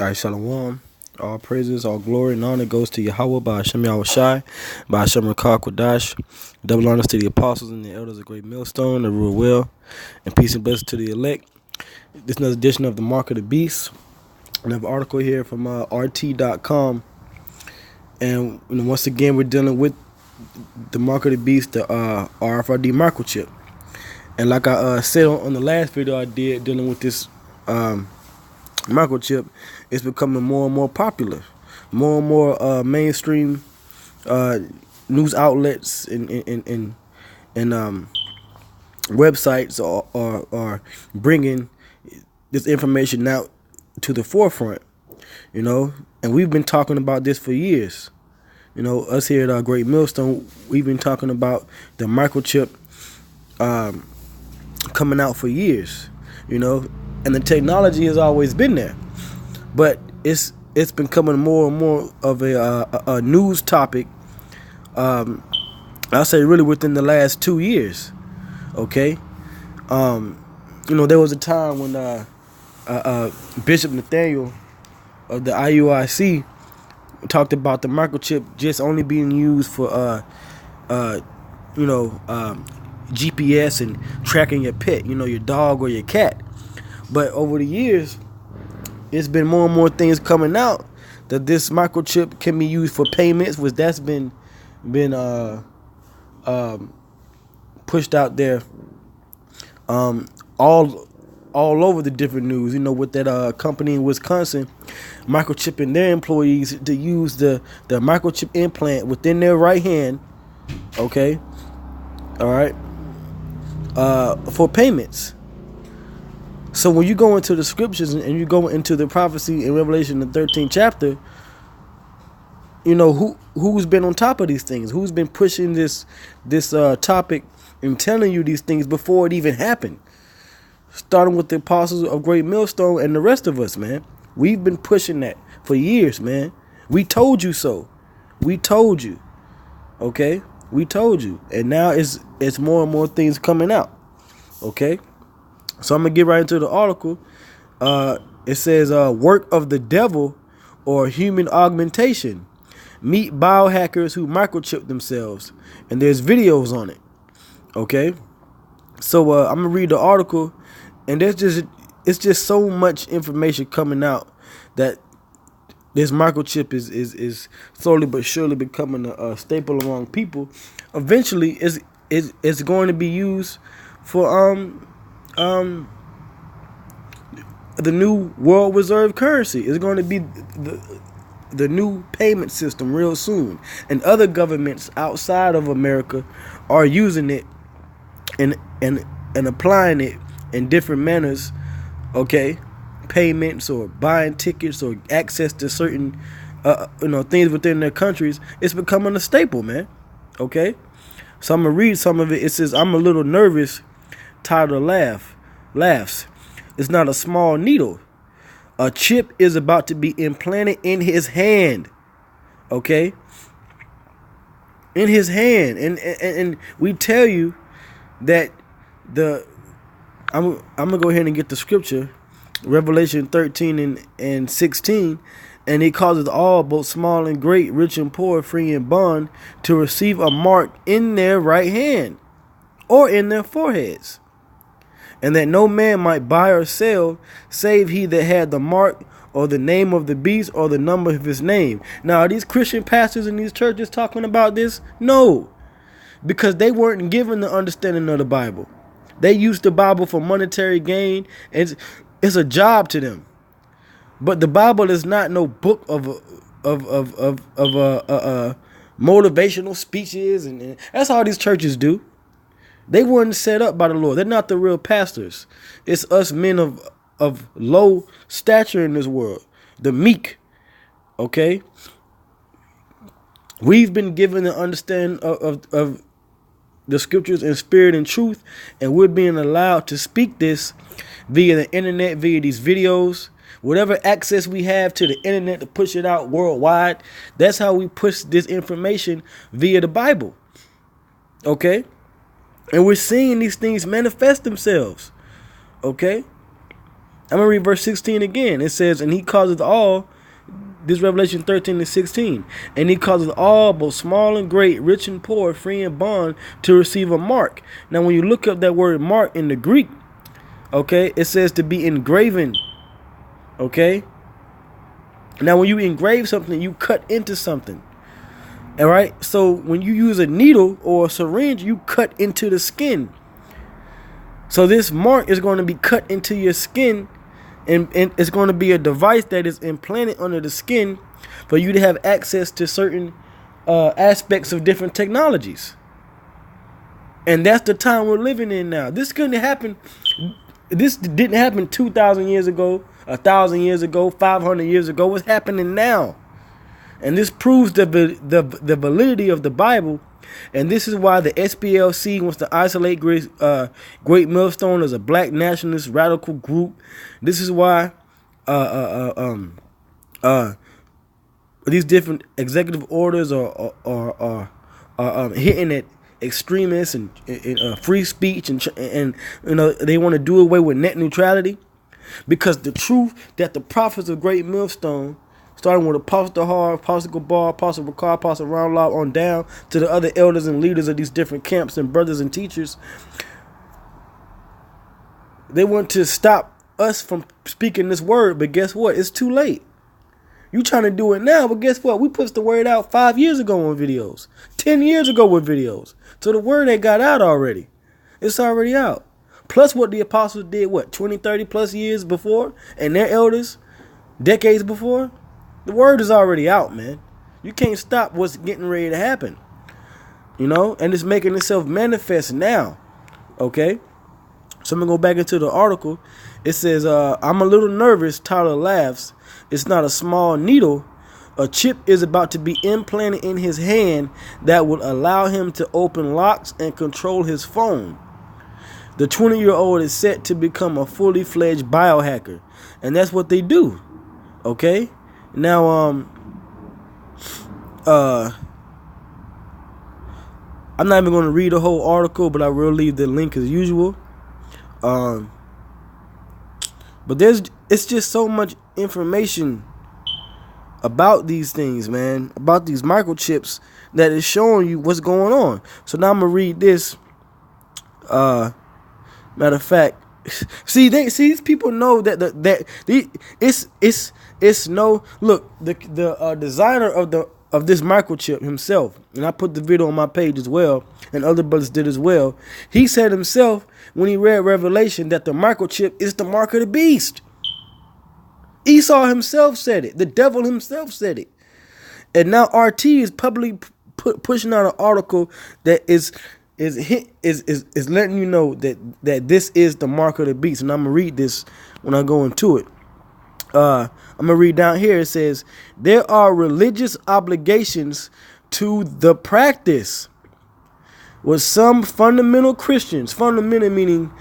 All right, Shalom. All praises, all glory, and honor goes to Yahweh by Hashem Yahushai, by Hashem Rakah Kodash. Double honors to the apostles and the elders of Great Millstone, the rule well, and peace and blessings to the elect. This is another edition of the Mark of the Beast. I have an article here from RT.com. And once again, we're dealing with the Mark of the Beast, the RFID microchip. And like I said on the last video I did dealing with this microchip, it's becoming more and more popular. More and more mainstream news outlets and websites are bringing this information out to the forefront, and we've been talking about this for years. Us here at Great Millstone, we've been talking about the microchip coming out for years, and the technology has always been there, but it's becoming more and more of a news topic. I'll say really within the last 2 years. Okay, there was a time when Bishop Nathaniel of the IUIC talked about the microchip just only being used for GPS and tracking your pet, your dog or your cat. But over the years, it's been more and more things coming out that this microchip can be used for payments, which that's been pushed out there all over the different news. With that company in Wisconsin microchipping their employees to use the microchip implant within their right hand. Okay, all right, for payments. So when you go into the scriptures and you go into the prophecy in Revelation, the 13th chapter, who's been on top of these things? Who's been pushing this topic and telling you these things before it even happened? Starting with the apostles of Great Millstone and the rest of us, man. We've been pushing that for years, man. We told you so. We told you. Okay? We told you. And now it's more and more things coming out. Okay? So I'm going to get right into the article. It says, work of the devil or human augmentation. Meet biohackers who microchip themselves. And there's videos on it. Okay? So I'm going to read the article. And it's just so much information coming out that this microchip is slowly but surely becoming a staple among people. Eventually, it's going to be used for the new world reserve currency. It's going to be the new payment system real soon, and other governments outside of America are using it and applying it in different manners. Okay, payments or buying tickets or access to certain things within their countries. It's becoming a staple, man. Okay, so I'm gonna read some of it. It says, "I'm a little nervous. Tyler laughs. It's not a small needle. A chip is about to be implanted in his hand." Okay, in his hand, and we tell you that I'm gonna go ahead and get the scripture, Revelation 13 and 16, and it causes all, both small and great, rich and poor, free and bond, to receive a mark in their right hand or in their foreheads, and that no man might buy or sell save he that had the mark or the name of the beast or the number of his name. Now, are these Christian pastors in these churches talking about this? No, because they weren't given the understanding of the Bible. They used the Bible for monetary gain. It's a job to them. But the Bible is not no book of motivational speeches, and that's all these churches do. They weren't set up by the Lord. They're not the real pastors. It's us men of low stature in this world, the meek. Okay, we've been given the understanding of the scriptures in spirit and truth, and we're being allowed to speak this via the internet, via these videos, whatever access we have to the internet to push it out worldwide. That's how we push this information, via the Bible. Okay, and we're seeing these things manifest themselves. Okay, I'm going to read verse 16 again. It says, and he causeth all, this Revelation 13 and 16, and he causeth all, both small and great, rich and poor, free and bond, to receive a mark. Now, when you look up that word mark in the Greek, okay, it says to be engraven, okay? Now, when you engrave something, you cut into something, all right? So, when you use a needle or a syringe, you cut into the skin. So, this mark is going to be cut into your skin, and it's going to be a device that is implanted under the skin for you to have access to certain aspects of different technologies. And that's the time we're living in now. This couldn't happen. This didn't happen 2,000 years ago, 1,000 years ago, 500 years ago. What's happening now? And this proves the validity of the Bible. And this is why the SPLC wants to isolate Great Millstone as a black nationalist radical group. This is why these different executive orders are hitting at extremists and free speech, and you know, they want to do away with net neutrality, because the truth that the prophets of Great Millstone, starting with Apostle Har, Apostle Gabar, Apostle Ricard, Apostle Roundlaw, on down to the other elders and leaders of these different camps and brothers and teachers, they want to stop us from speaking this word. But guess what? It's too late. You trying to do it now, but guess what? We put the word out 5 years ago on videos, 10 years ago with videos. So the word ain't got out already. It's already out. Plus what the apostles did, 20, 30 plus years before, and their elders, decades before. The word is already out, man. You can't stop what's getting ready to happen. You know, and it's making itself manifest now. Okay? So I'm going to go back into the article. It says, I'm a little nervous, Tyler laughs. It's not a small needle. A chip is about to be implanted in his hand that will allow him to open locks and control his phone. The 20-year-old is set to become a fully fledged biohacker. And that's what they do. Okay? Now, I'm not even going to read the whole article, but I will leave the link as usual. But it's just so much information about these things, man, about these microchips, that is showing you what's going on. So now I'm gonna read this. Matter of fact, these people know that it's no look. The designer of this microchip himself, and I put the video on my page as well, and other brothers did as well. He said himself when he read Revelation that the microchip is the mark of the beast. Esau himself said it. The devil himself said it. And now RT is publicly pushing out an article that is letting you know that this is the mark of the beast. And I'm gonna read this when I go into it. I'm gonna read down here. It says there are religious obligations to the practice with some fundamental Christians. Fundamental meaning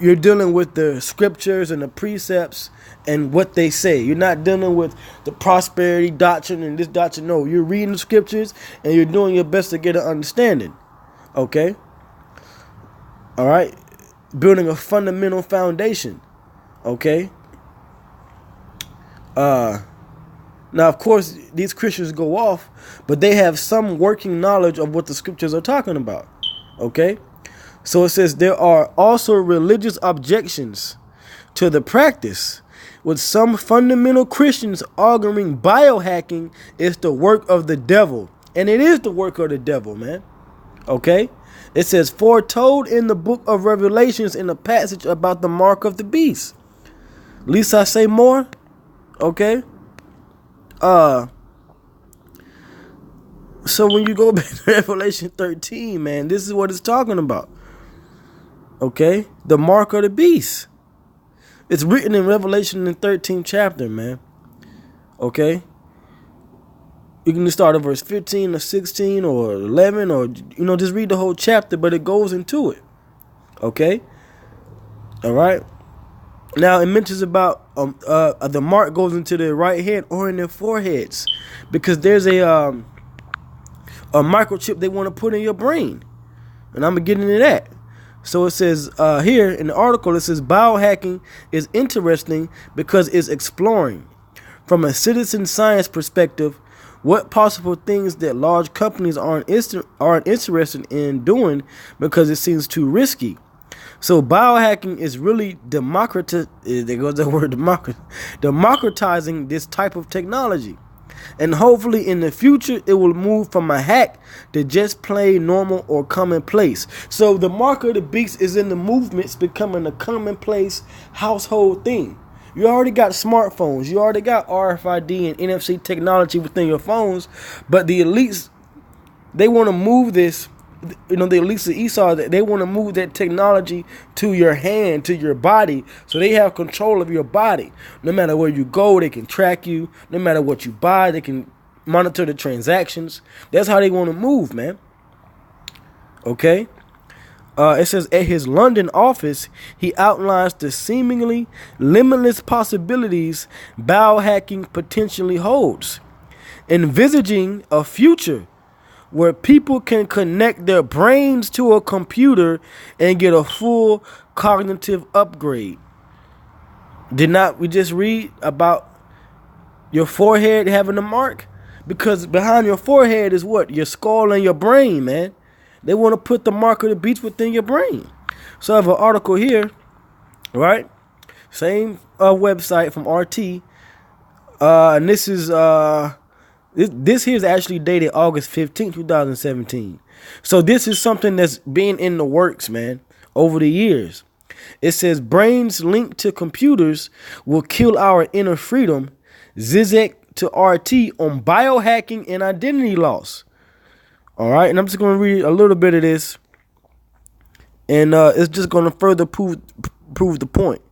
you're dealing with the scriptures and the precepts and what they say. You're not dealing with the prosperity doctrine and this doctrine. No, you're reading the scriptures and you're doing your best to get an understanding. Okay? All right? Building a fundamental foundation. Okay? Now, of course, these Christians go off, but they have some working knowledge of what the scriptures are talking about. Okay? So it says there are also religious objections to the practice, with some fundamental Christians arguing biohacking is the work of the devil. And it is the work of the devil, man. Okay? It says foretold in the book of Revelations in a passage about the mark of the beast. At least I say more. Okay? So when you go back to Revelation 13, man, this is what it's talking about. Okay? The mark of the beast. It's written in Revelation in the 13th chapter, man. Okay? You can just start at verse 15 or 16 or 11 or, just read the whole chapter, but it goes into it. Okay? All right? Now, it mentions about the mark goes into their right head or in their foreheads, because there's a microchip they want to put in your brain. And I'm going to get into that. So it says here in the article, it says biohacking is interesting because it's exploring, from a citizen science perspective, what possible things that large companies aren't interested in doing because it seems too risky. So biohacking is really there goes the word democratizing this type of technology. And hopefully in the future, it will move from a hack to just plain normal or commonplace. So the mark of the beast is in the movements becoming a commonplace household thing. You already got smartphones. You already got RFID and NFC technology within your phones. But the elites, they want to move this. The elites of Esau, they want to move that technology to your hand, to your body, so they have control of your body. No matter where you go, they can track you. No matter what you buy, they can monitor the transactions. That's how they want to move, man. Okay? It says at his London office, he outlines the seemingly limitless possibilities biohacking potentially holds, envisaging a future where people can connect their brains to a computer and get a full cognitive upgrade. Did not we just read about your forehead having a mark? Because behind your forehead is what? Your skull and your brain, man. They want to put the mark of the beast within your brain. So I have an article here, right? Same website from RT. And this is This here is actually dated August 15th, 2017. So this is something that's been in the works, man, over the years. It says brains linked to computers will kill our inner freedom. Zizek to RT on biohacking and identity loss. All right, and I'm just going to read a little bit of this, and it's just going to further prove the point.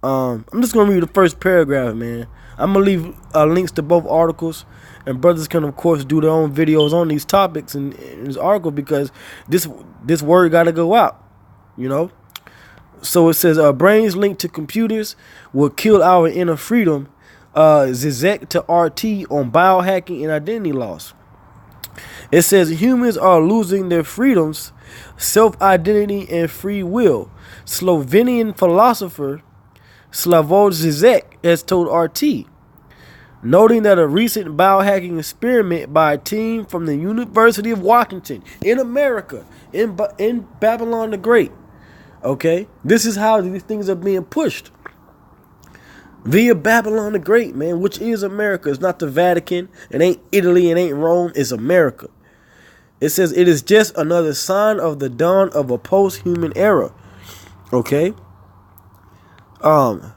I'm just going to read the first paragraph, man. I'm going to leave links to both articles, and brothers can, of course, do their own videos on these topics in this article, because this word got to go out, you know. So it says, brains linked to computers will kill our inner freedom. Zizek to RT on biohacking and identity loss. It says humans are losing their freedoms, self-identity, and free will. Slovenian philosopher Slavoj Zizek has told RT, noting that a recent biohacking experiment by a team from the University of Washington in America, in Babylon the Great. Okay, this is how these things are being pushed. Via Babylon the Great, man, which is America. It's not the Vatican. It ain't Italy. It ain't Rome. It's America. It says it is just another sign of the dawn of a post-human era. Okay? And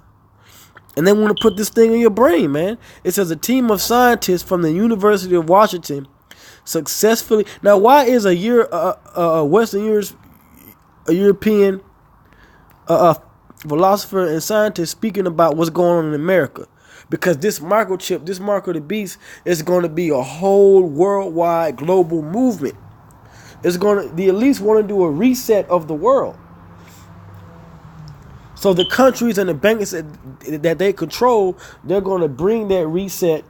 they want to put this thing in your brain, man. It says a team of scientists from the University of Washington successfully... Now, why is a European philosopher and scientist speaking about what's going on in America? Because this microchip, this mark of the beast, is going to be a whole worldwide global movement. The elites want to do a reset of the world. So the countries and the banks that they control, they're going to bring that reset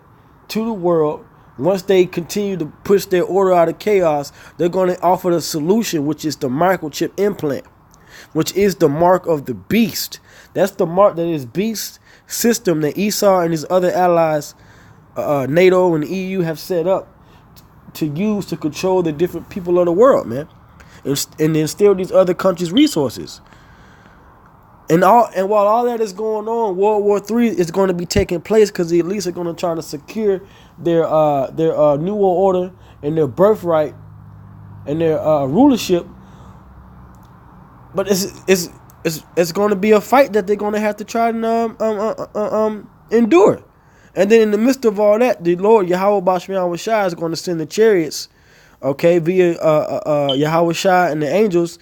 to the world. Once they continue to push their order out of chaos, they're going to offer the solution, which is the microchip implant, which is the mark of the beast. That's the mark that is beast system that Esau and his other allies, NATO and the EU, have set up to use to control the different people of the world, man, and then steal these other countries' resources. And while all that is going on, World War III is going to be taking place because the elites are going to try to secure their New World Order and their birthright and their rulership. But it's going to be a fight that they're going to have to try and endure. And then in the midst of all that, the Lord Yahweh Bashmian Shai is going to send the chariots, okay, via Yahweh Shai and the angels.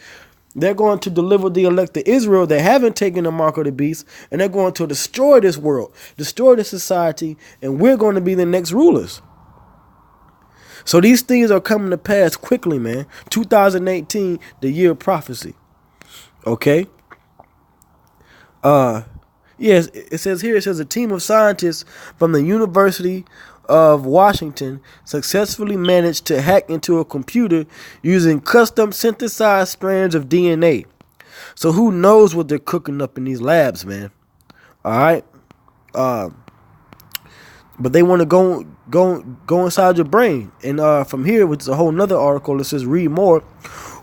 They're going to deliver the elect of Israel that haven't taken the mark of the beast, and they're going to destroy this world, destroy this society, and we're going to be the next rulers. So these things are coming to pass quickly, man. 2018, the year of prophecy. Okay. Yes, it says here, a team of scientists from the University of Washington successfully managed to hack into a computer using custom synthesized strands of DNA. So who knows what they're cooking up in these labs, man? All right. But they want to go inside your brain. And from here, which is a whole nother article that says read more.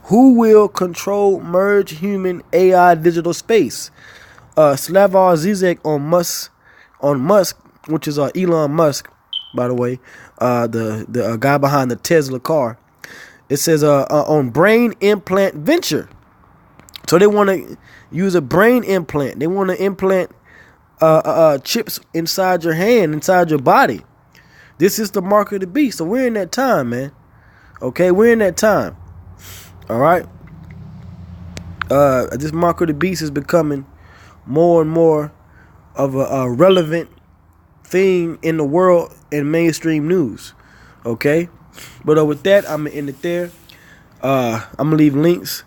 Who will control merge human AI digital space? Slavoj Zizek on Musk, which is Elon Musk, by the way, the guy behind the Tesla car. It says on brain implant venture. So they want to use a brain implant. They want to implant chips inside your hand, inside your body. This is the mark of the beast. So we're in that time, man. Okay, we're in that time. All right. This mark of the beast is becoming more and more of a relevant thing in the world in mainstream news. Okay, but with that, I'm gonna end it there. I'm gonna leave links.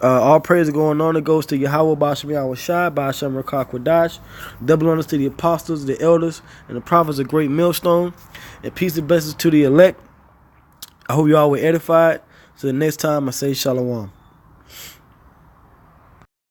All praise is going on. It goes to Yahweh Bashem Yahweh Shai, Bashem Rakak Wadash. Double honors to the apostles, the elders, and the prophets, a great millstone. And peace and blessings to the elect. I hope you all were edified. So the next time I say shalom.